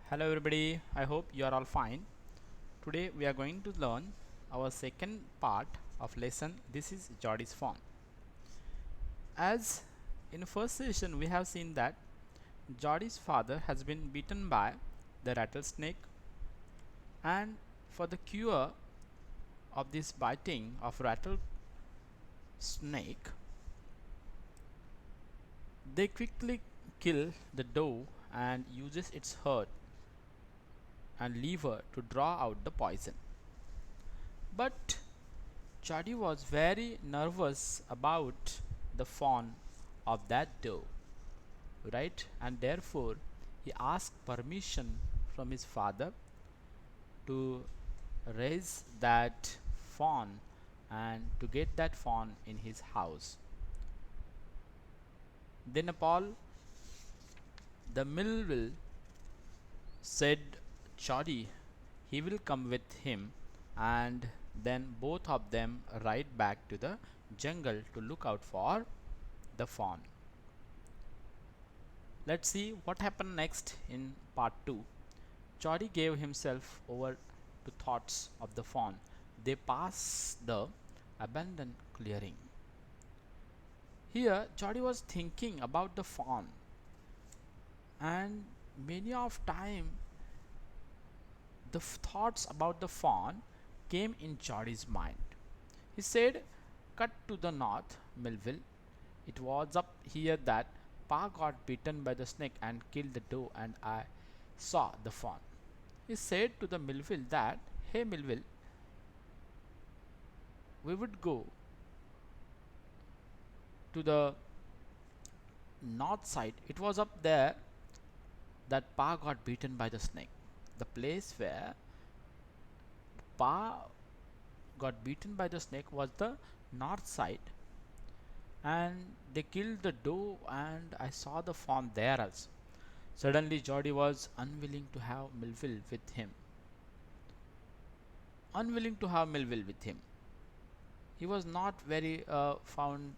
Hello everybody, I hope you are all fine. Today we are going to learn our second part of lesson. This is Geordie's phone. As in the first session we have seen that Geordie's father has been bitten by the rattlesnake, and for the cure of this biting of rattlesnake they quickly kill the doe and uses its heart and liver to draw out the poison. But Chadi was very nervous about the fawn of that doe, right? And therefore, he asked permission from his father to raise that fawn and to get that fawn in his house. Then Paul, the Millville, said Chadi he will come with him, and then both of them ride back to the jungle to look out for the fawn. Let's see what happened next in part 2. Chori gave himself over to thoughts of the fawn. They pass the abandoned clearing. Here, Chori was thinking about the fawn, and many of time the thoughts about the fawn came in Chori's mind. He said, "Cut to the north, Millville. It was up here that Pa got bitten by the snake and killed the doe, and I saw the fawn." He said to the Millville that, "Hey Millville, we would go to the north side. It was up there that Pa got beaten by the snake. The place where Pa got beaten by the snake was the north side, and they killed the doe, and I saw the fawn there also." Suddenly, Geordie was unwilling to have Millville with him. Unwilling to have Millville with him. He was not very found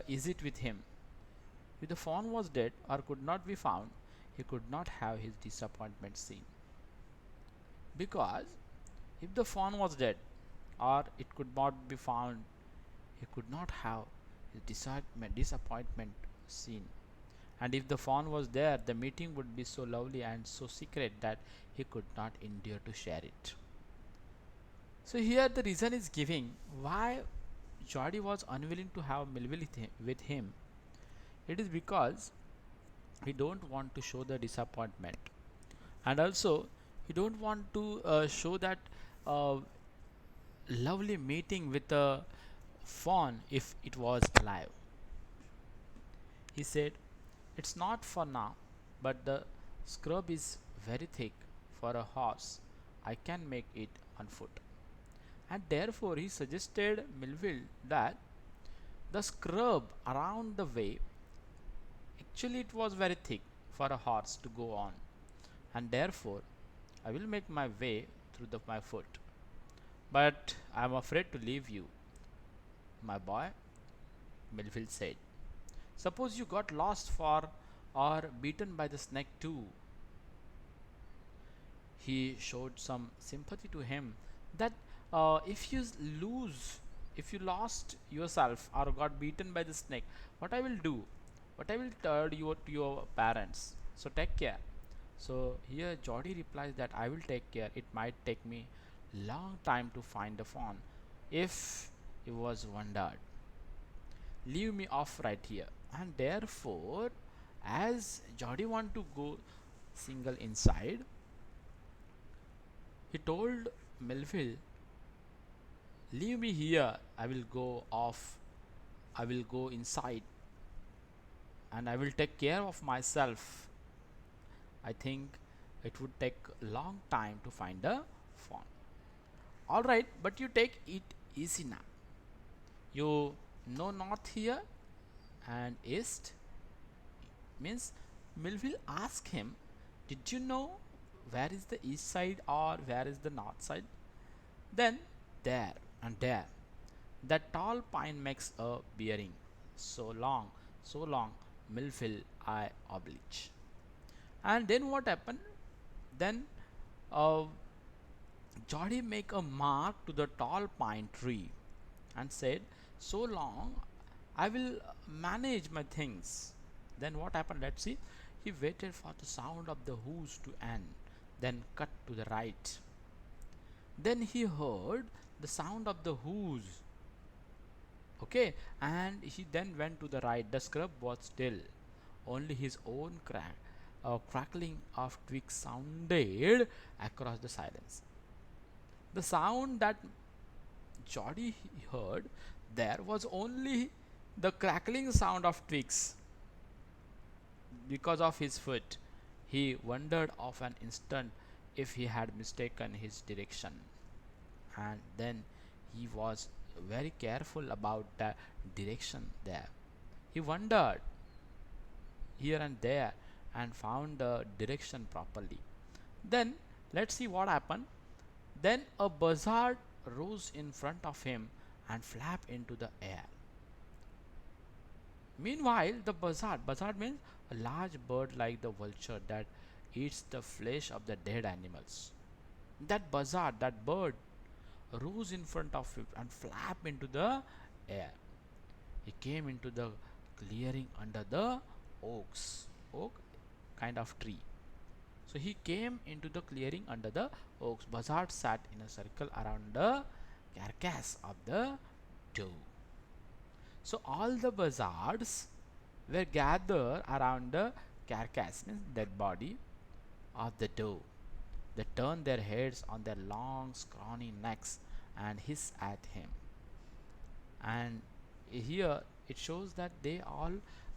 easy with him. If the fawn was dead or could not be found, he could not have his disappointment seen. Because if the fawn was dead or it could not be found, he could not have his disappointment seen. And if the fawn was there, the meeting would be so lovely and so secret that he could not endure to share it. So here the reason is giving why Geordie was unwilling to have Millville with him. It is because he don't want to show the disappointment, and also he don't want to show that uh, lovely meeting with a fawn if it was alive. He said, "It's not for now, but the scrub is very thick for a horse. I can make it on foot." And therefore he suggested Millville that the scrub around the way, actually it was very thick for a horse to go on, and therefore I will make my way through my foot. "But I am afraid to leave you, my boy," Millville said. "Suppose you got lost for or beaten by the snake too." He showed some sympathy to him that if you lose, if you lost yourself or got beaten by the snake, what I will do, what I will tell you to your parents. So take care. So here Geordie replies that I will take care. It might take me long time to find the fawn. If he was wondered, leave me off right here. And therefore, as Geordie want to go single inside, he told Melville, "Leave me here. I will go off. I will go inside and I will take care of myself. I think it would take a long time to find a fawn." "Alright, but you take it easy now. You know north here and east." Means Melville asked him, "Did you know where is the east side or where is the north side?" Then there and there, that tall pine makes a bearing. So long, Millville I oblige." And then what happened? Then uh, Jody make a mark to the tall pine tree and said, "So long, I will manage my things." Then what happened? Let's see. He waited for the sound of the hooves to end, then cut to the right. Then he heard the sound of the hooves. Okay, and he then went to the right. The scrub was still. Only his own crackling of twigs sounded across the silence. The sound that Jody heard there was only the crackling sound of twigs because of his foot. He wondered of an instant if he had mistaken his direction, and then he was very careful about the direction there. He wondered here and there and found the direction properly. Then let's see what happened. Then a buzzard rose in front of him and flapped into the air. Meanwhile, the buzzard means a large bird like the vulture that eats the flesh of the dead animals. That buzzard, that bird, rose in front of him and flapped into the air. He came into the clearing under the oak kind of tree. So he came into the clearing under the oaks. Buzzard sat in a circle around the carcass of the doe. So all the buzzards were gathered around the carcass, means dead body of the doe. They turned their heads on their long, scrawny necks and hissed at him. And here it shows that they all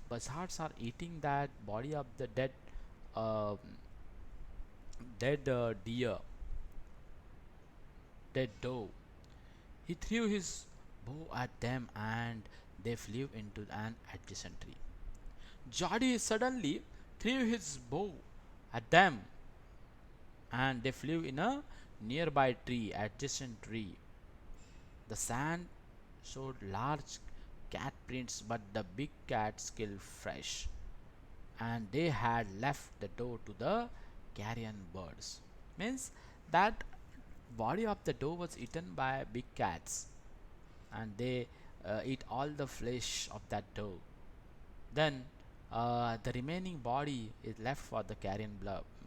buzzards are eating that body of the uh, dead deer, dead doe. He threw his bow at them and they flew into an adjacent tree. Jody suddenly threw his bow at them and they flew in a nearby tree, adjacent tree. The sand showed large cat prints, but the big cat still fresh, and they had left the door to the carrion birds. Means that body of the doe was eaten by big cats, and they eat all the flesh of that doe. Then the remaining body is left for the carrion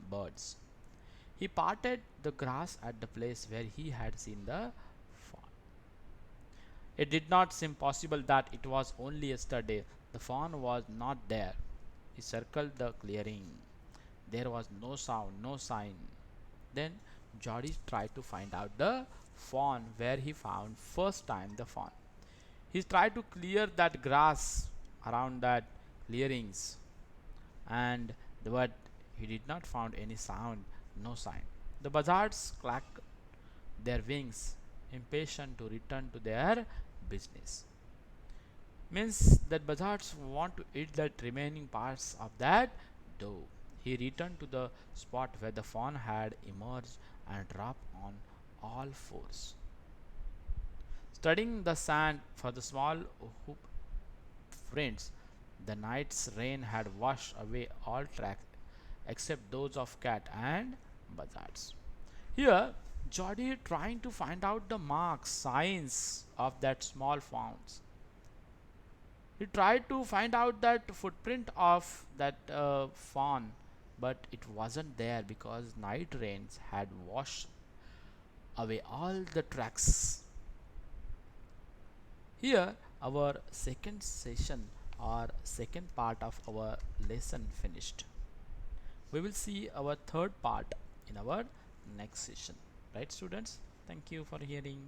birds. He parted the grass at the place where he had seen the fawn. It did not seem possible that it was only yesterday. The fawn was not there. He circled the clearing. There was no sound, no sign. Then Jody tried to find out the fawn where he found first time the fawn. He tried to clear that grass around that clearings, and but he did not find any sound, no sign. The buzzards clacked their wings, impatient to return to their business. Means that buzzards want to eat the remaining parts of that dough. He returned to the spot where the fawn had emerged and dropped on all fours. Studying the sand for the small hoop prints, the night's rain had washed away all tracks except those of cat and buzzards. Here, Jody trying to find out the marks, signs of that small fawns. He tried to find out that footprint of that fawn, but it wasn't there because night rains had washed away all the tracks. Here, our second session or second part of our lesson finished. We will see our third part in our next session. Right, students? Thank you for hearing.